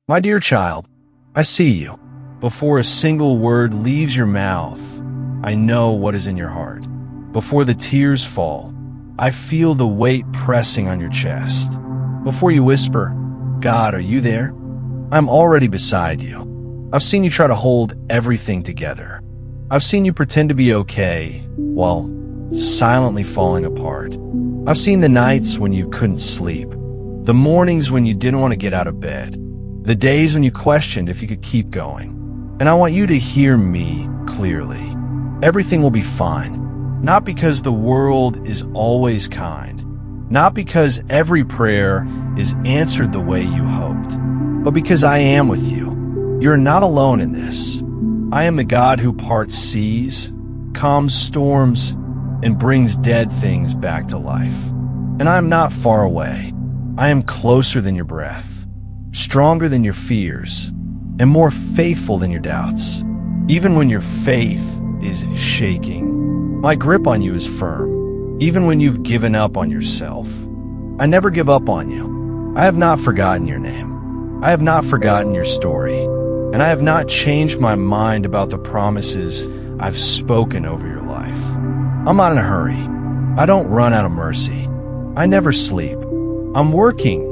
My dear child, I see you. Before a single word leaves your mouth, I know what is in your heart. Before the tears fall, I feel the weight pressing on your chest. Before you whisper, "God, are you there?" I'm already beside you. I've seen you try to hold everything together. I've seen you pretend to be okay while silently falling apart. I've seen the nights when you couldn't sleep, the mornings when you didn't want to get out of bed, the days when you questioned if you could keep going. And I want you to hear me clearly. Everything will be fine. Not because the world is always kind, not because every prayer is answered the way you hoped, but because I am with you. You're not alone in this. I am the God who parts seas, calms storms, and brings dead things back to life. And I am not far away. I am closer than your breath, stronger than your fears, and more faithful than your doubts. Even when your faith is shaking, my grip on you is firm. Even when you've given up on yourself, I never give up on you. I have not forgotten your name. I have not forgotten your story. And I have not changed my mind about the promises I've spoken over your life. I'm not in a hurry. I don't run out of mercy. I never sleep. I'm working,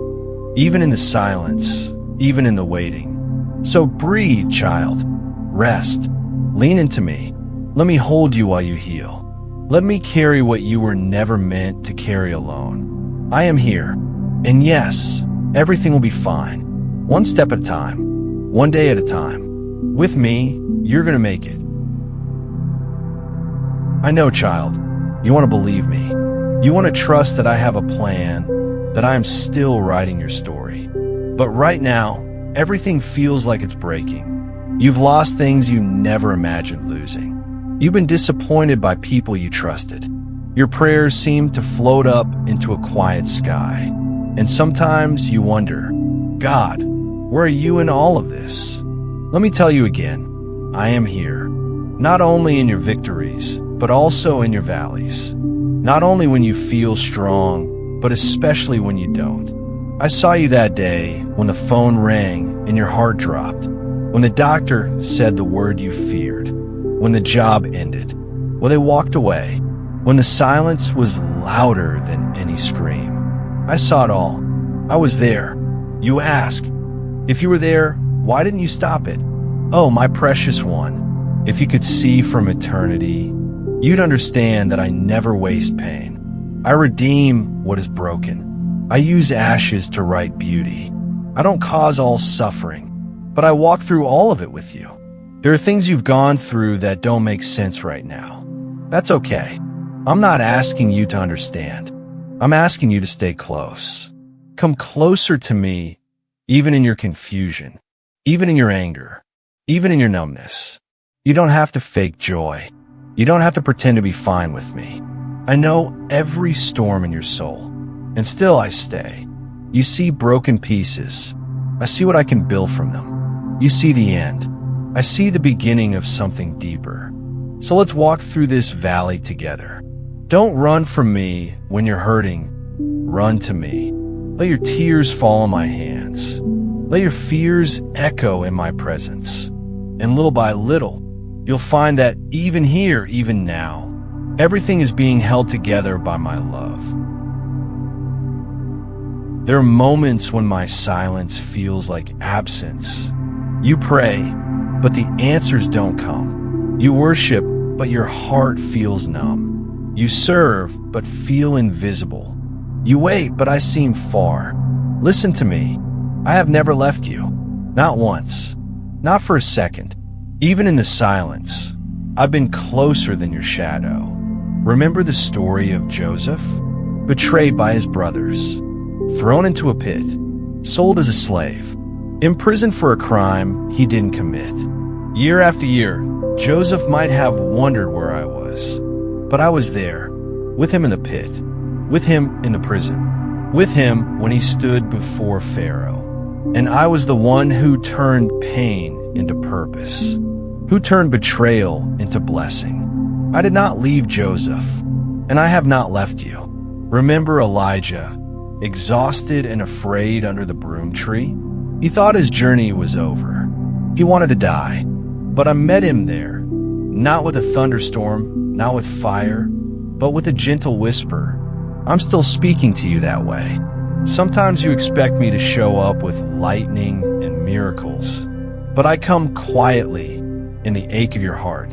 even in the silence, even in the waiting. So breathe, child. Rest. Lean into me. Let me hold you while you heal. Let me carry what you were never meant to carry alone. I am here. And yes, everything will be fine. One step at a time. One day at a time. With me, you're going to make it. I know, child, you want to believe me. You want to trust that I have a plan, that I am still writing your story. But right now, everything feels like it's breaking. You've lost things you never imagined losing. You've been disappointed by people you trusted. Your prayers seem to float up into a quiet sky. And sometimes you wonder, God, where are you in all of this? Let me tell you again, I am here. Not only in your victories, but also in your valleys. Not only when you feel strong, but especially when you don't. I saw you that day when the phone rang and your heart dropped, when the doctor said the word you feared, when the job ended, when they walked away, when the silence was louder than any scream. I saw it all. I was there. You ask, if you were there, why didn't you stop it? Oh, my precious one, if you could see from eternity, you'd understand that I never waste pain. I redeem what is broken. I use ashes to write beauty. I don't cause all suffering, but I walk through all of it with you. There are things you've gone through that don't make sense right now. That's okay. I'm not asking you to understand. I'm asking you to stay close. Come closer to me, even in your confusion, even in your anger, even in your numbness. You don't have to fake joy. You don't have to pretend to be fine with me. I know every storm in your soul, and still I stay. You see broken pieces. I see what I can build from them. You see the end. I see the beginning of something deeper. So let's walk through this valley together. Don't run from me when you're hurting. Run to me. Let your tears fall on my hands. Let your fears echo in my presence. And little by little, you'll find that even here, even now, everything is being held together by my love. There are moments when my silence feels like absence. You pray, but the answers don't come. You worship, but your heart feels numb. You serve, but feel invisible. You wait, but I seem far. Listen to me. I have never left you. Not once. Not for a second. Even in the silence, I've been closer than your shadow. Remember the story of Joseph? Betrayed by his brothers, thrown into a pit, sold as a slave, imprisoned for a crime he didn't commit. Year after year, Joseph might have wondered where I was, but I was there, with him in the pit, with him in the prison, with him when he stood before Pharaoh. And I was the one who turned pain into purpose, who turned betrayal into blessing. I did not leave Joseph, and I have not left you. Remember Elijah, exhausted and afraid under the broom tree? He thought his journey was over. He wanted to die. But I met him there, not with a thunderstorm, not with fire, but with a gentle whisper. I'm still speaking to you that way. Sometimes you expect me to show up with lightning and miracles, but I come quietly in the ache of your heart,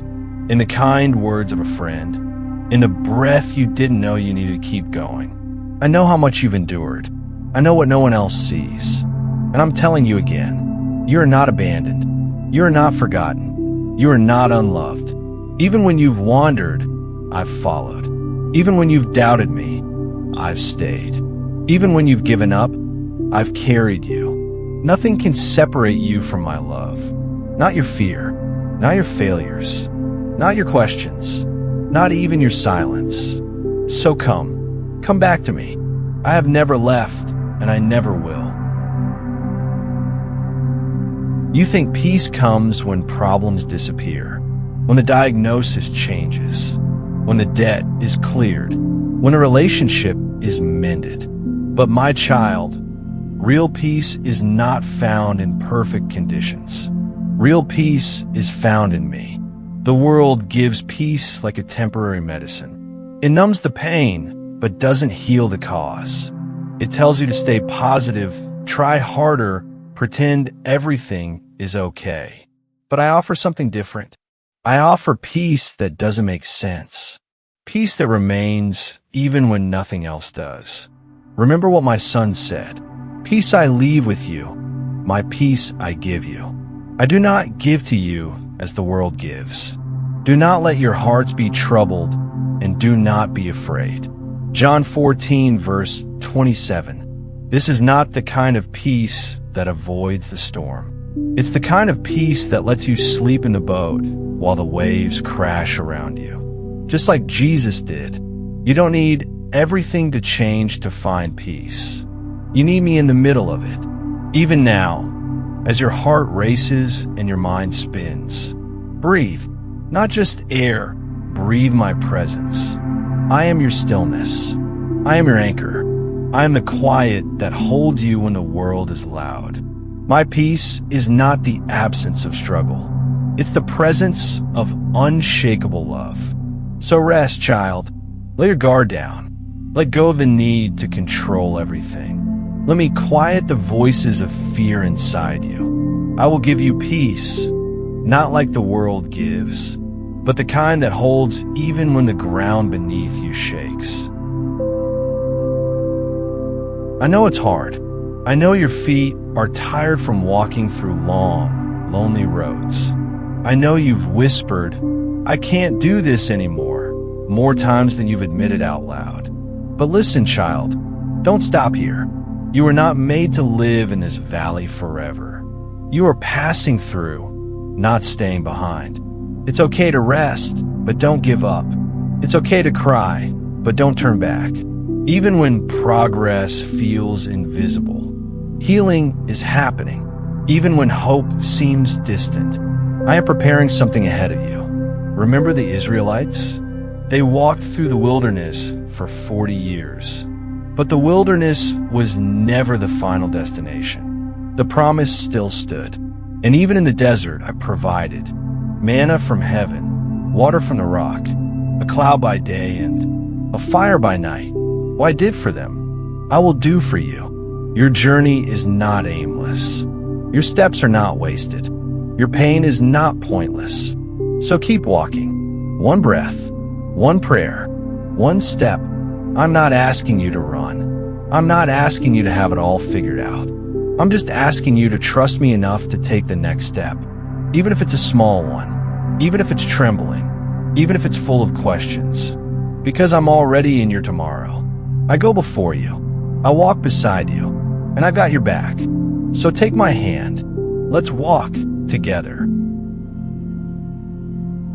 in the kind words of a friend, in the breath you didn't know you needed to keep going. I know how much you've endured. I know what no one else sees. And I'm telling you again, you are not abandoned. You are not forgotten. You are not unloved. Even when you've wandered, I've followed. Even when you've doubted me, I've stayed. Even when you've given up, I've carried you. Nothing can separate you from my love. Not your fear, not your failures, not your questions, not even your silence. So come back to me. I have never left, and I never will. You think peace comes when problems disappear, when the diagnosis changes, when the debt is cleared, when a relationship is mended. But my child, real peace is not found in perfect conditions. Real peace is found in me. The world gives peace like a temporary medicine. It numbs the pain, but doesn't heal the cause. It tells you to stay positive, try harder, pretend everything is okay. But I offer something different. I offer peace that doesn't make sense. Peace that remains even when nothing else does. Remember what my son said. Peace I leave with you. My peace I give you. I do not give to you as the world gives. Do not let your hearts be troubled, and do not be afraid. John 14, verse 27. This is not the kind of peace that avoids the storm. It's the kind of peace that lets you sleep in the boat while the waves crash around you. Just like Jesus did. You don't need everything to change to find peace. You need me in the middle of it. Even now, as your heart races and your mind spins. Breathe, not just air, breathe my presence. I am your stillness. I am your anchor. I am the quiet that holds you when the world is loud. My peace is not the absence of struggle. It's the presence of unshakable love. So rest, child. Lay your guard down. Let go of the need to control everything. Let me quiet the voices of fear inside you. I will give you peace, not like the world gives, but the kind that holds even when the ground beneath you shakes. I know it's hard. I know your feet are tired from walking through long, lonely roads. I know you've whispered, I can't do this anymore, more times than you've admitted out loud. But listen, child, don't stop here. You are not made to live in this valley forever. You are passing through, not staying behind. It's okay to rest, but don't give up. It's okay to cry, but don't turn back. Even when progress feels invisible, healing is happening. Even when hope seems distant, I am preparing something ahead of you. Remember the Israelites? They walked through the wilderness for 40 years. But the wilderness was never the final destination. The promise still stood. And even in the desert, I provided manna from heaven, water from the rock, a cloud by day and a fire by night. What I did for them, I will do for you. Your journey is not aimless. Your steps are not wasted. Your pain is not pointless. So keep walking. One breath, one prayer, one step. I'm not asking you to run. I'm not asking you to have it all figured out. I'm just asking you to trust me enough to take the next step, even if it's a small one, even if it's trembling, even if it's full of questions, because I'm already in your tomorrow. I go before you. I walk beside you, and I've got your back. So take my hand. Let's walk together.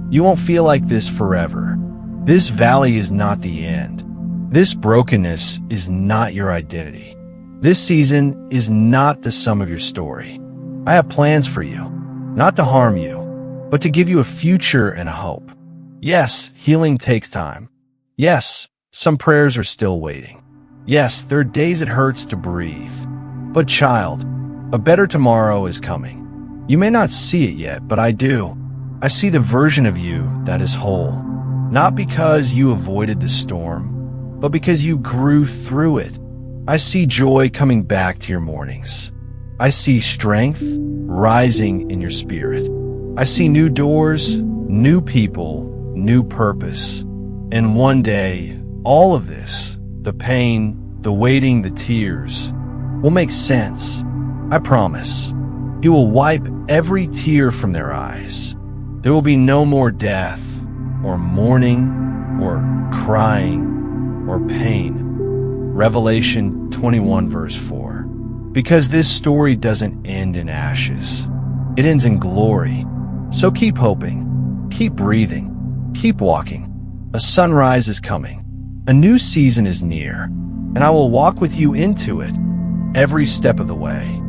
You won't feel like this forever. This valley is not the end. This brokenness is not your identity. This season is not the sum of your story. I have plans for you, not to harm you, but to give you a future and a hope. Yes, healing takes time. Yes, some prayers are still waiting. Yes, there are days it hurts to breathe. But child, A better tomorrow is coming. You may not see it yet, but I do. I see the version of you that is whole. Not because you avoided the storm, but because you grew through it. I see joy coming back to your mornings. I see strength rising in your spirit. I see new doors, new people, new purpose. And one day, all of this, the pain, the waiting, the tears, will make sense. I promise. He will wipe every tear from their eyes. There will be no more death, or mourning, or crying, or pain. Revelation 21 verse 4. Because this story doesn't end in ashes. It ends in glory. So keep hoping, keep breathing, keep walking. A sunrise is coming. A new season is near, and I will walk with you into it every step of the way.